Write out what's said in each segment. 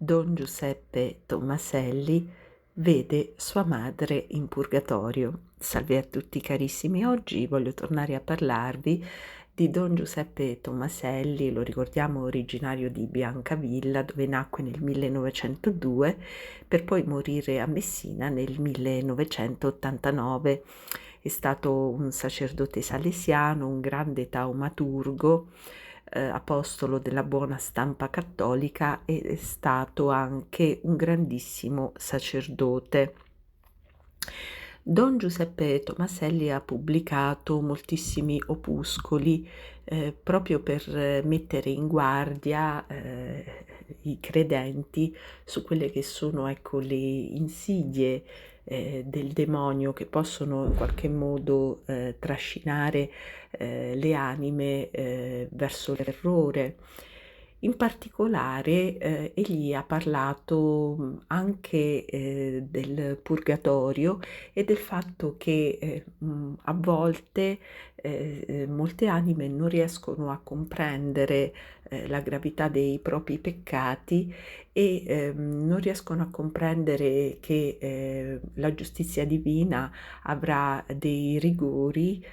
Don Giuseppe Tomaselli vede sua madre in purgatorio. Salve a tutti carissimi, oggi voglio tornare a parlarvi di Don Giuseppe Tomaselli, lo ricordiamo originario di Biancavilla, dove nacque nel 1902 per poi morire a Messina nel 1989. È stato un sacerdote salesiano, un grande taumaturgo, apostolo della buona stampa cattolica, ed è stato anche un grandissimo sacerdote. Don Giuseppe Tomaselli ha pubblicato moltissimi opuscoli proprio per mettere in guardia i credenti su quelle che sono, ecco, le insidie del demonio che possono in qualche modo trascinare le anime verso l'errore. In particolare egli ha parlato anche del purgatorio e del fatto che a volte molte anime non riescono a comprendere la gravità dei propri peccati e non riescono a comprendere che la giustizia divina avrà dei rigori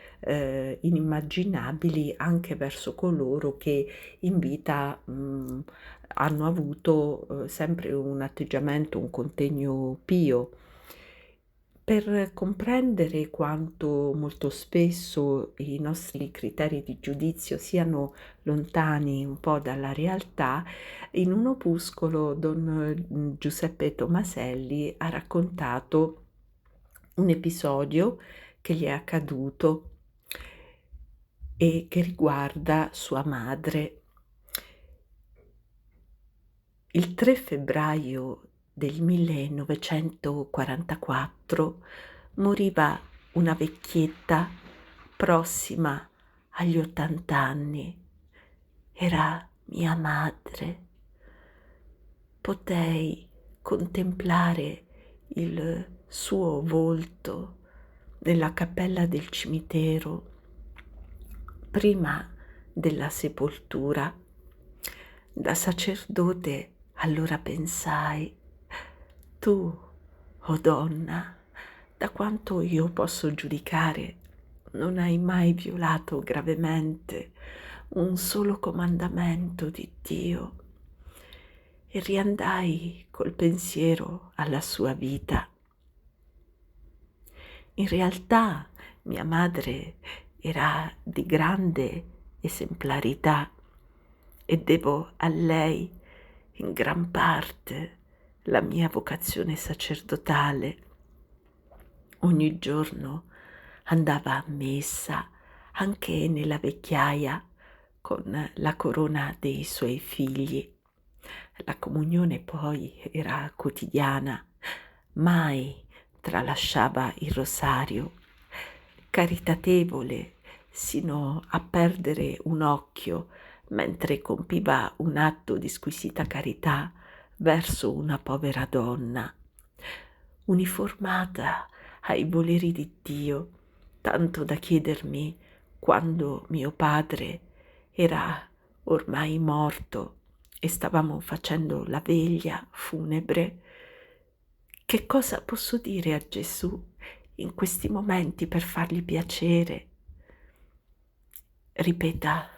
inimmaginabili anche verso coloro che in vita hanno avuto sempre un atteggiamento, un contegno pio. Per comprendere quanto molto spesso i nostri criteri di giudizio siano lontani un po' dalla realtà, in un opuscolo Don Giuseppe Tomaselli ha raccontato un episodio che gli è accaduto e che riguarda sua madre. Il 3 febbraio del 1944 moriva una vecchietta prossima agli 80 anni. Era mia madre. Potei contemplare il suo volto nella cappella del cimitero prima della sepoltura. Da sacerdote allora pensai: tu, o donna, da quanto io posso giudicare, non hai mai violato gravemente un solo comandamento di Dio. E riandai col pensiero alla sua vita. In realtà mia madre era di grande esemplarità e devo a lei in gran parte la mia vocazione sacerdotale. Ogni giorno andava a messa anche nella vecchiaia con la corona dei suoi figli. La comunione poi era quotidiana, mai tralasciava il rosario, caritatevole sino a perdere un occhio mentre compiva un atto di squisita carità verso una povera donna, uniformata ai voleri di Dio, tanto da chiedermi, quando mio padre era ormai morto e stavamo facendo la veglia funebre, che cosa posso dire a Gesù in questi momenti per fargli piacere? Ripeta: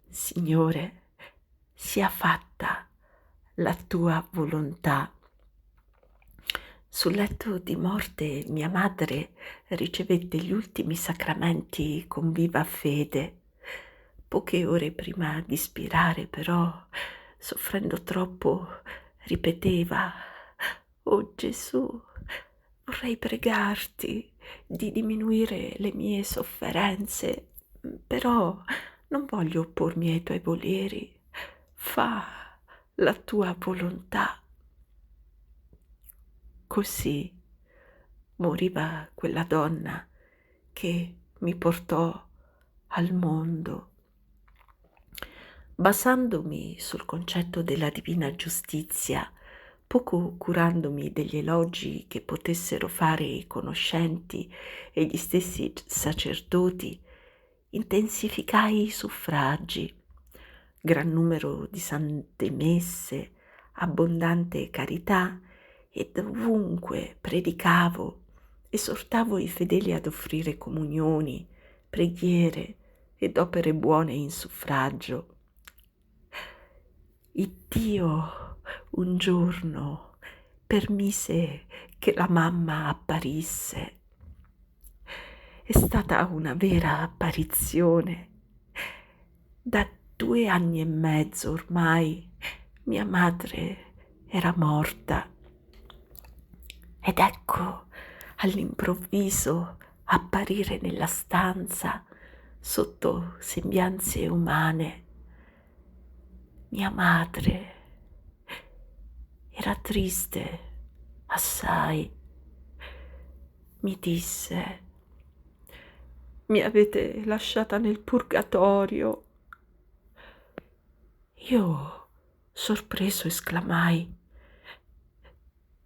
Signore, sia fatta la tua volontà. Sul letto di morte mia madre ricevette gli ultimi sacramenti con viva fede. Poche ore prima di spirare, però, soffrendo troppo, ripeteva: «Oh Gesù, vorrei pregarti di diminuire le mie sofferenze, però non voglio oppormi ai tuoi voleri. Fa la tua volontà». Così moriva quella donna che mi portò al mondo. Basandomi sul concetto della divina giustizia, poco curandomi degli elogi che potessero fare i conoscenti e gli stessi sacerdoti, intensificai i suffragi, gran numero di sante messe, abbondante carità e dovunque predicavo, esortavo i fedeli ad offrire comunioni, preghiere ed opere buone in suffragio. Iddio un giorno permise che la mamma apparisse. È stata una vera apparizione. Da 2 anni e mezzo ormai mia madre era morta ed ecco all'improvviso apparire nella stanza sotto sembianze umane. Mia madre era triste assai. Mi disse: mi avete lasciata nel purgatorio. Io, sorpreso, esclamai: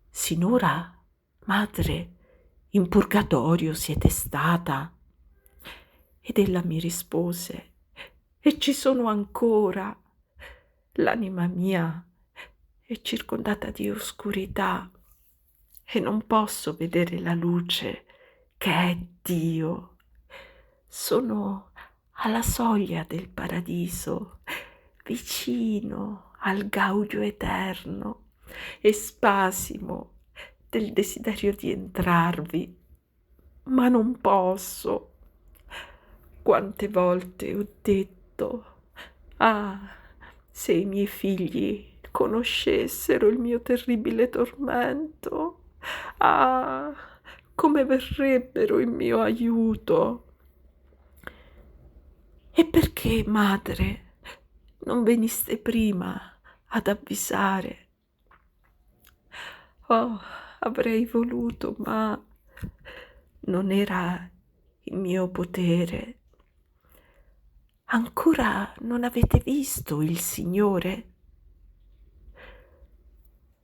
sinora, madre, in purgatorio siete stata? Ed ella mi rispose: e ci sono ancora. L'anima mia è circondata di oscurità e non posso vedere la luce che è Dio. Sono alla soglia del paradiso, vicino al gaudio eterno e spasimo del desiderio di entrarvi, ma non posso. Quante volte ho detto: ah, se i miei figli conoscessero il mio terribile tormento, ah, come verrebbero in mio aiuto. E perché, madre, non veniste prima ad avvisare? Oh, avrei voluto, ma non era in mio potere. Ancora non avete visto il Signore?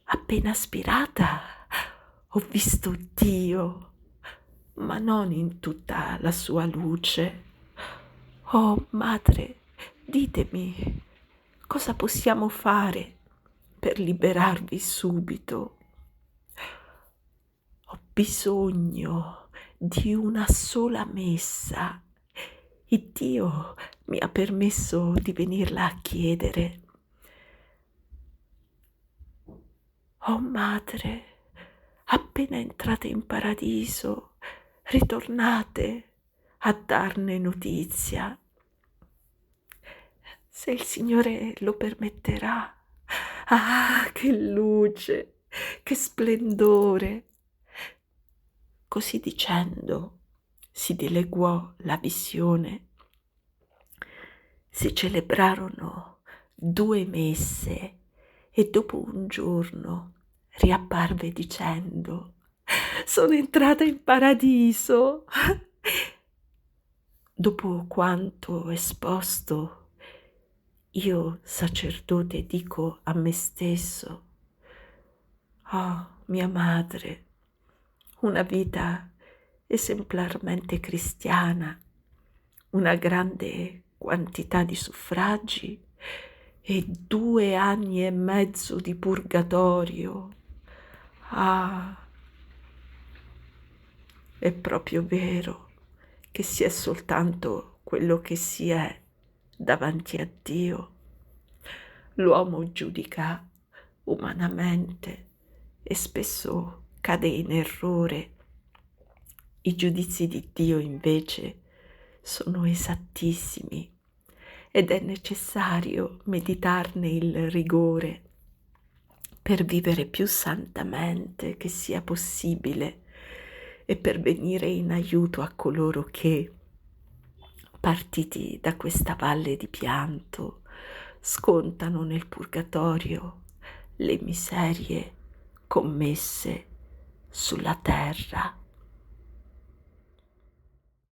Appena spirata ho visto Dio, ma non in tutta la sua luce. Oh, madre, ditemi, cosa possiamo fare per liberarvi subito? Ho bisogno di una sola messa. Il Dio mi ha permesso di venirla a chiedere. Oh madre, appena entrate in paradiso, ritornate a darne notizia. Se il Signore lo permetterà. Ah, che luce, che splendore! Così dicendo, si dileguò la visione. Si celebrarono 2 messe e dopo un giorno riapparve dicendo: sono entrata in paradiso. Dopo quanto esposto, io, sacerdote, dico a me stesso: oh, mia madre, una vita esemplarmente cristiana, una grande quantità di suffragi e 2 anni e mezzo di purgatorio. Ah, è proprio vero che si è soltanto quello che si è davanti a Dio. L'uomo giudica umanamente e spesso cade in errore. I giudizi di Dio invece sono esattissimi ed è necessario meditarne il rigore per vivere più santamente che sia possibile e per venire in aiuto a coloro che, partiti da questa valle di pianto, scontano nel purgatorio le miserie commesse sulla terra.